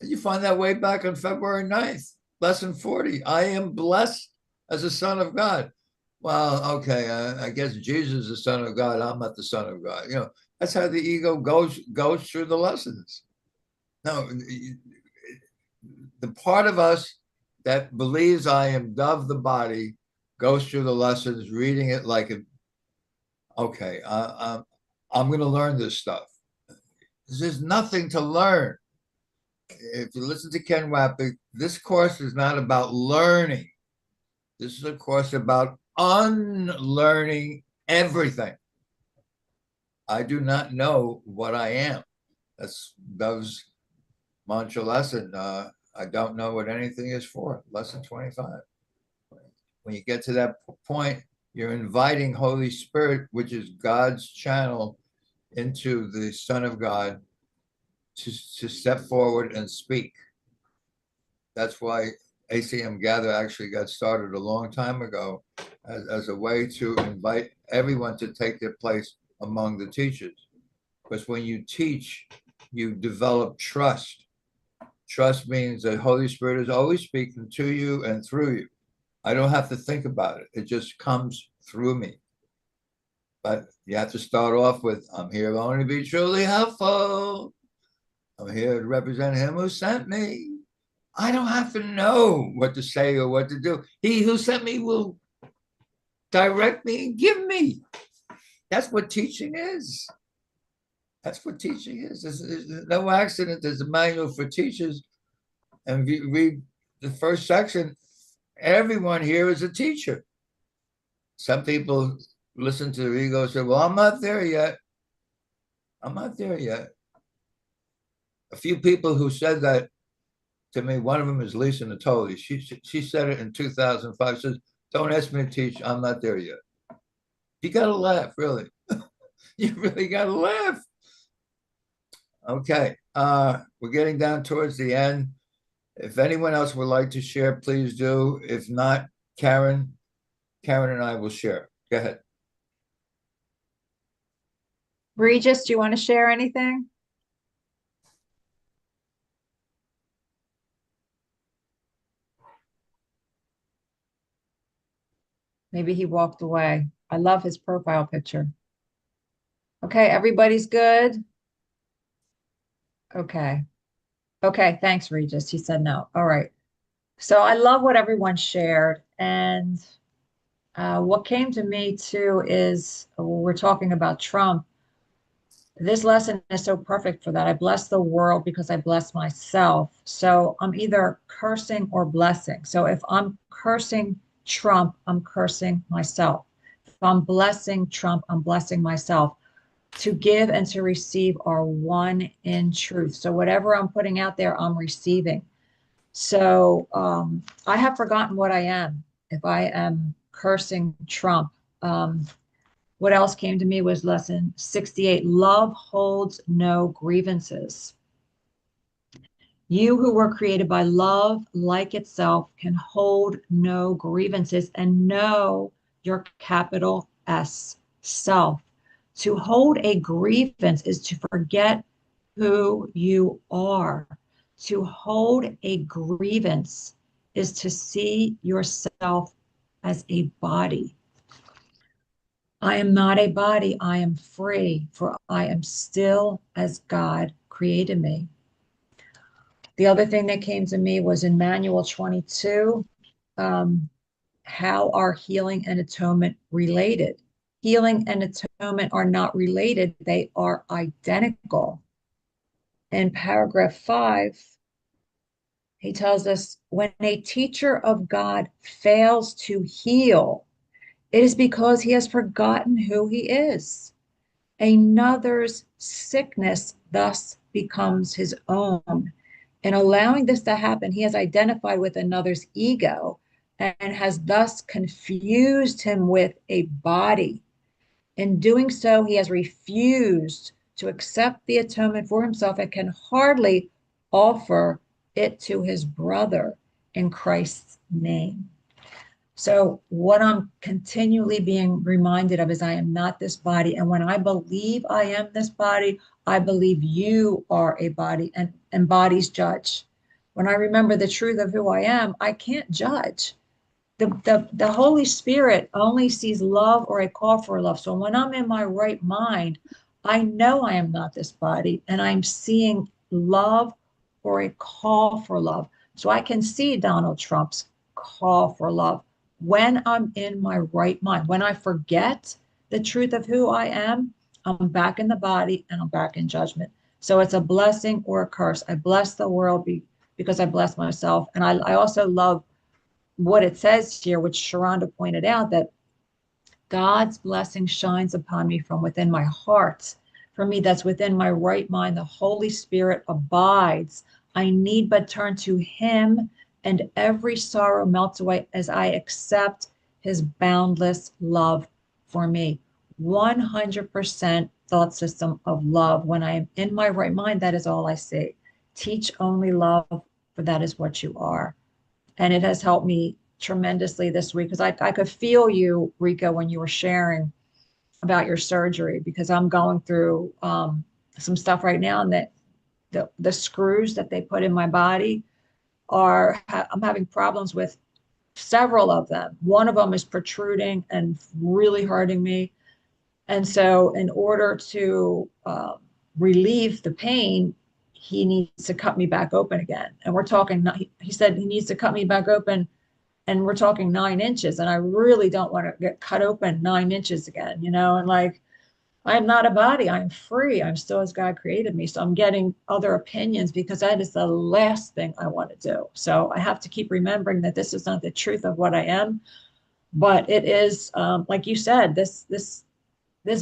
You find that way back on February 9th, lesson 40. I am blessed as a son of God. Well, okay, I guess Jesus is the son of God. I'm not the son of God. That's how the ego goes through the lessons. No, the part of us that believes I am of the body goes through the lessons, reading it like, okay, I'm going to learn this stuff. There's nothing to learn. If you listen to Ken Wapnick, this course is not about learning. This is a course about unlearning everything. I do not know what I am. That's Dove's mantra lesson. I don't know what anything is for. Lesson 25. When you get to that point, you're inviting Holy Spirit, which is God's channel, into the Son of God to step forward and speak. That's why ACIM Gather actually got started a long time ago as a way to invite everyone to take their place among the teachers. Because when you teach, you develop trust. Trust means the Holy Spirit is always speaking to you and through you. I don't have to think about it. It just comes through me. But you have to start off with, I'm here only to be truly helpful. I'm here to represent him who sent me. I don't have to know what to say or what to do. He who sent me will direct me and give me. That's what teaching is. That's what teaching is. There's no accident. There's a manual for teachers. And if you read the first section, everyone here is a teacher. Some people listen to their ego and say, well, I'm not there yet. I'm not there yet. A few people who said that to me, one of them is Lisa Natoli. She said it in 2005. Says, don't ask me to teach. I'm not there yet. You got to laugh, really. You really got to laugh. Okay. We're getting down towards the end. If anyone else would like to share, please do. If not, Karen and I will share. Go ahead. Regis, do you want to share anything? Maybe he walked away. I love his profile picture. Okay, everybody's good? Okay. Okay, thanks, Regis. He said no. All right. So I love what everyone shared. And what came to me too is we're talking about Trump. This lesson is so perfect for that. I bless the world because I bless myself. So I'm either cursing or blessing. So if I'm cursing Trump, I'm cursing myself. If I'm blessing Trump, I'm blessing myself. To give and to receive are one in truth. So whatever I'm putting out there, I'm receiving. So I have forgotten what I am. If I am cursing Trump, what else came to me was lesson 68. Love holds no grievances. You who were created by love, like itself, can hold no grievances and know your capital S self. To hold a grievance is to forget who you are. To hold a grievance is to see yourself as a body. I am not a body, I am free, for I am still as God created me. The other thing that came to me was in Manual 22, how are healing and atonement related? Healing and atonement are not related, they are identical. In paragraph 5, he tells us when a teacher of God fails to heal, it is because he has forgotten who he is. Another's sickness thus becomes his own. In allowing this to happen, he has identified with another's ego and has thus confused him with a body. In doing so, he has refused to accept the atonement for himself and can hardly offer it to his brother in Christ's name. So what I'm continually being reminded of is I am not this body. And when I believe I am this body, I believe you are a body, and bodies judge. When I remember the truth of who I am, I can't judge. The Holy Spirit only sees love or a call for love. So when I'm in my right mind, I know I am not this body and I'm seeing love or a call for love. So I can see Donald Trump's call for love when I'm in my right mind. When I forget the truth of who I am, I'm back in the body and I'm back in judgment. So it's a blessing or a curse. I bless the world because I bless myself. And I also love what it says here, which Sharonda pointed out, that God's blessing shines upon me from within my heart. For me, that's within my right mind. The Holy Spirit abides. I need but turn to Him, and every sorrow melts away as I accept His boundless love for me. 100% thought system of love. When I am in my right mind, that is all I see. Teach only love, for that is what you are. And it has helped me tremendously this week because I could feel you, Rico, when you were sharing about your surgery, because I'm going through some stuff right now, and that the screws that they put in my body I'm having problems with several of them. One of them is protruding and really hurting me. And so in order to relieve the pain, he needs to cut me back open again. And we're talking, he said he needs to cut me back open, and we're talking 9 inches. And I really don't want to get cut open 9 inches again, and like, I'm not a body, I'm free. I'm still as God created me. So I'm getting other opinions because that is the last thing I want to do. So I have to keep remembering that this is not the truth of what I am, but it is, like you said, this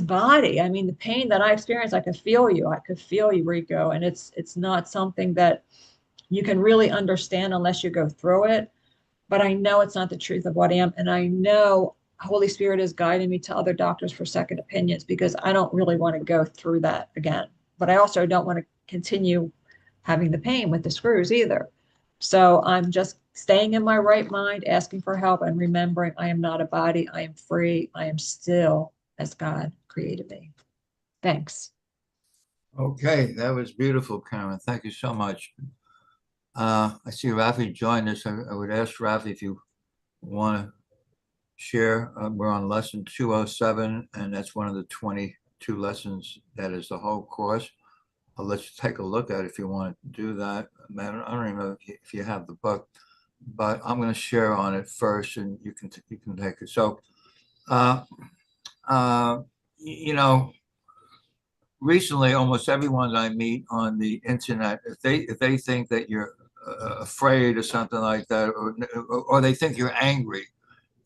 body. I mean, the pain that I experience, I could feel you. I could feel you, Rico. And it's not something that you can really understand unless you go through it. But I know it's not the truth of what I am. And I know Holy Spirit is guiding me to other doctors for second opinions because I don't really want to go through that again. But I also don't want to continue having the pain with the screws either. So I'm just staying in my right mind, asking for help, and remembering I am not a body. I am free. I am still as God created me. Thanks. Okay, that was beautiful, Karen. Thank you so much. I see Rafi joined us. I would ask Rafi if you want to share. We're on lesson 207, and that's one of the 22 lessons. That is the whole course. I'll let you take a look at it if you want to do that. I don't even know if you have the book, but I'm going to share on it first, and you can take it. So, uh, you know, recently, almost everyone I meet on the internet, if they think that you're afraid or something like that, or they think you're angry,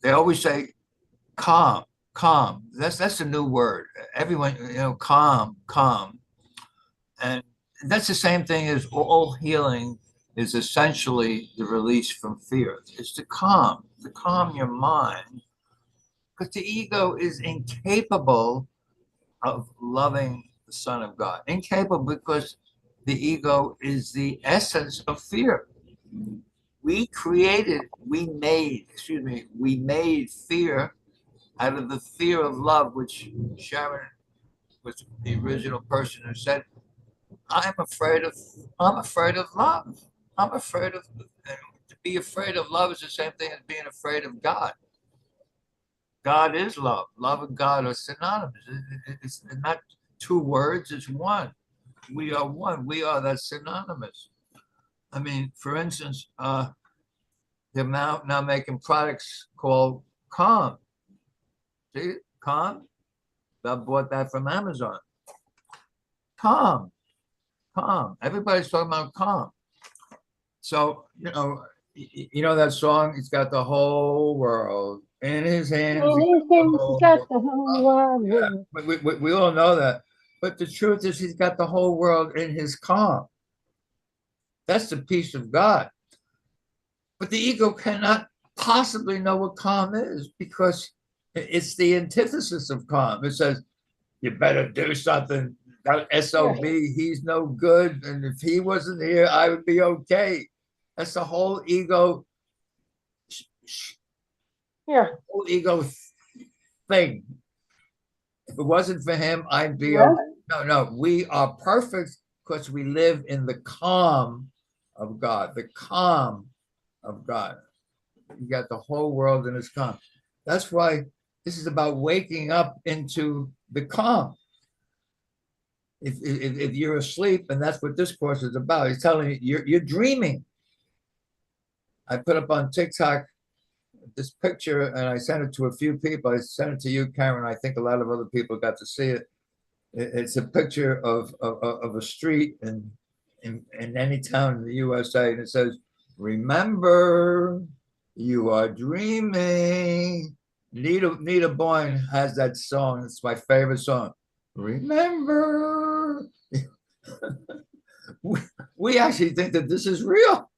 they always say calm, calm. That's a new word. Everyone, calm, calm, and that's the same thing as all healing is essentially the release from fear. It's to calm your mind, because the ego is incapable of loving the Son of God. Incapable because the ego is the essence of fear. We made fear out of the fear of love, which Sharon was the original person who said, I'm afraid of love. I'm afraid of, to be afraid of love is the same thing as being afraid of God. God is love. Love and God are synonymous. It's not two words, it's one. We are one. We are that synonymous. I mean, for instance, they're now making products called Calm. See, Calm? I bought that from Amazon. Calm, calm. Everybody's talking about calm. So, you know that song, it's got the whole world in his hands. He's got the whole wide Yeah, world. we all know that. But the truth is, he's got the whole world in his calm. That's the peace of God. But the ego cannot possibly know what calm is because it's the antithesis of calm. It says, you better do something. That SOB, he's no good. And if he wasn't here, I would be okay. That's the whole ego Here, whole ego thing. If it wasn't for him, I'd be okay. really? No, we are perfect because we live in the calm of God, the calm of God. You got the whole world in its calm. That's why this is about waking up into the calm. If you're asleep, and that's what this course is about, he's telling you you're dreaming. I put up on TikTok this picture and I sent it to a few people. I sent it to you, Karen. I think a lot of other people got to see it. It's a picture of a street in any town in the USA, and it says, "Remember, you are dreaming." Nita Boyne has that song. It's my favorite song. Remember. We actually think that this is real.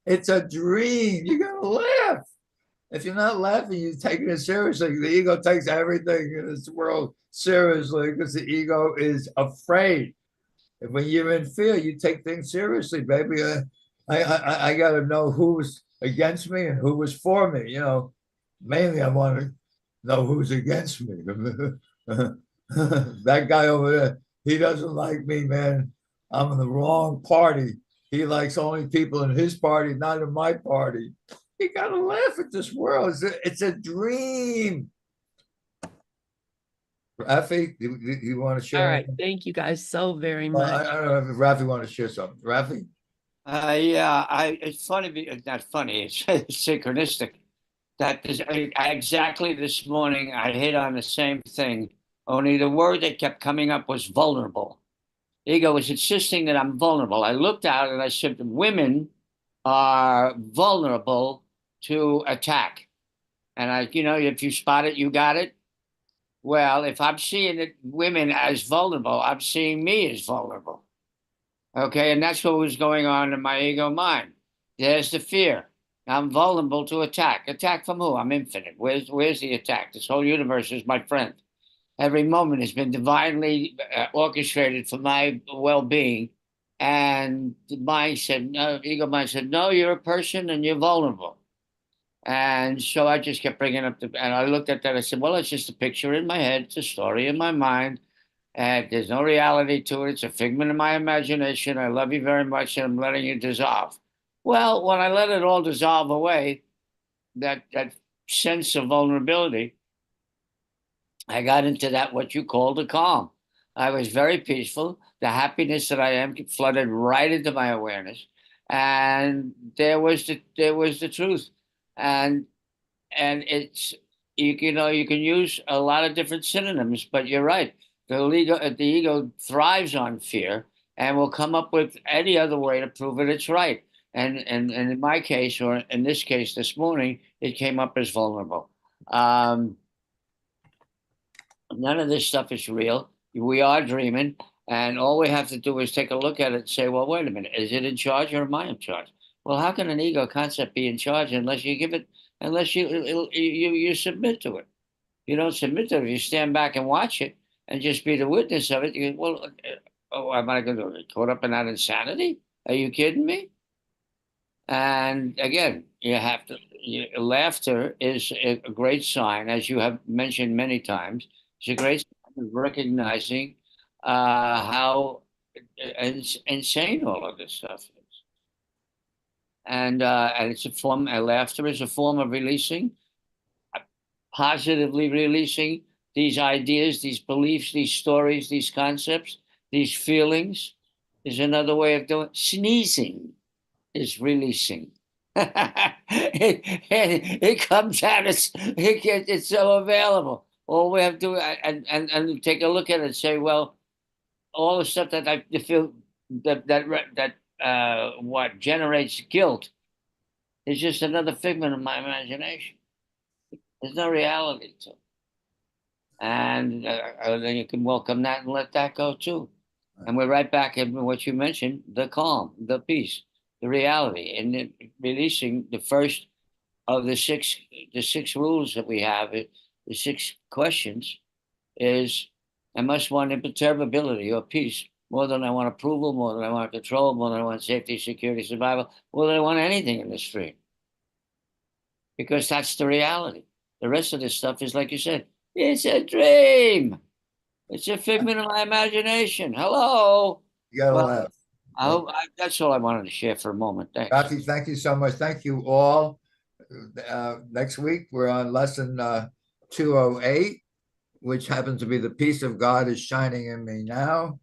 It's a dream. You gotta laugh. If you're not laughing, you're taking it seriously. The ego takes everything in this world seriously because the ego is afraid. And when you're in fear, you take things seriously, baby. I got to know who's against me and who was for me. Mainly I want to know who's against me. That guy over there, he doesn't like me, man. I'm in the wrong party. He likes only people in his party, not in my party. You gotta laugh at this world. It's a dream. Rafi, you want to share? All right. Anything? Thank you guys so very I much. don't know if Rafi want to share something. Rafi? Yeah, it's funny, it's not funny, it's synchronistic. That is exactly this morning I hit on the same thing, only the word that kept coming up was vulnerable. Ego was insisting that I'm vulnerable. I looked out and I said, women are vulnerable to attack. And if you spot it, you got it. Well, if I'm seeing women as vulnerable, I'm seeing me as vulnerable. Okay, and that's what was going on in my ego mind. There's the fear. I'm vulnerable to attack. Attack from who? I'm infinite. Where's the attack? This whole universe is my friend. Every moment has been divinely orchestrated for my well-being. And the mind said, no, ego mind said, no, you're a person and you're vulnerable. And so I just kept bringing up and I looked at that. I said, well, it's just a picture in my head. It's a story in my mind. And there's no reality to it. It's a figment of my imagination. I love you very much and I'm letting you dissolve. Well, when I let it all dissolve away, that sense of vulnerability, I got into that what you call the calm. I was very peaceful. The happiness that I am flooded right into my awareness, and there was the truth, and it's you can use a lot of different synonyms, but you're right. The ego thrives on fear and will come up with any other way to prove it it's right. And in my case, or in this case this morning, it came up as vulnerable. None of this stuff is real. We are dreaming, and all we have to do is take a look at it and say, well, wait a minute, is it in charge or am I in charge? Well, how can an ego concept be in charge unless you give it, unless you submit to it? You don't submit to it. If you stand back and watch it and just be the witness of it, you go, well, oh, am I going to get caught up in that insanity? Are you kidding me? And again, laughter is a great sign, as you have mentioned many times. It's a great sign of recognizing how insane all of this stuff is. And it's a form, laughter is a form of releasing, positively releasing these ideas, these beliefs, these stories, these concepts, these feelings is another way of doing sneezing is releasing. It comes out, it's so available. All we have to do and take a look at it and say, well, all the stuff that I feel that what generates guilt is just another figment of my imagination. There's no reality to it. And then you can welcome that and let that go too. And we're right back in what you mentioned, the calm, the peace, the reality, and releasing the first of the six rules that we have, the six questions is, I must want imperturbability or peace more than I want approval, more than I want control, more than I want safety, security, survival, more than I want anything in this stream. because that's the reality. The rest of this stuff is like you said, it's a dream. It's a figment of my imagination. Hello. You gotta Well, laugh. that's all I wanted to share for a moment. Thanks. Kathy, thank you so much. Thank you all. Next week, we're on lesson 208, which happens to be the peace of God is shining in me now.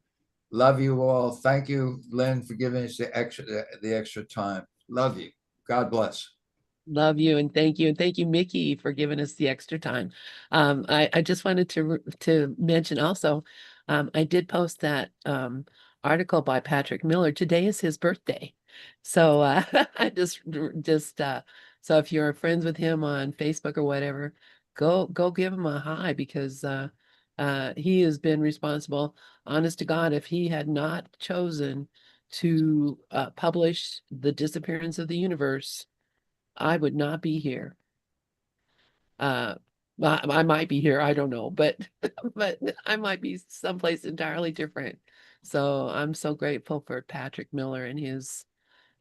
Love you all. Thank you, Lynn, for giving us the extra time. Love you. God bless. Love you and thank you. And thank you, Mickey, for giving us the extra time. I just wanted to mention also, I did post that article by Patrick Miller. Today is his birthday. So I just so if you're friends with him on Facebook or whatever, go give him a hi because he has been responsible, honest to God, if he had not chosen to publish The Disappearance of the Universe, I would not be here. Uh, I might be here, I don't know, but but I might be someplace entirely different. So I'm so grateful for Patrick Miller and his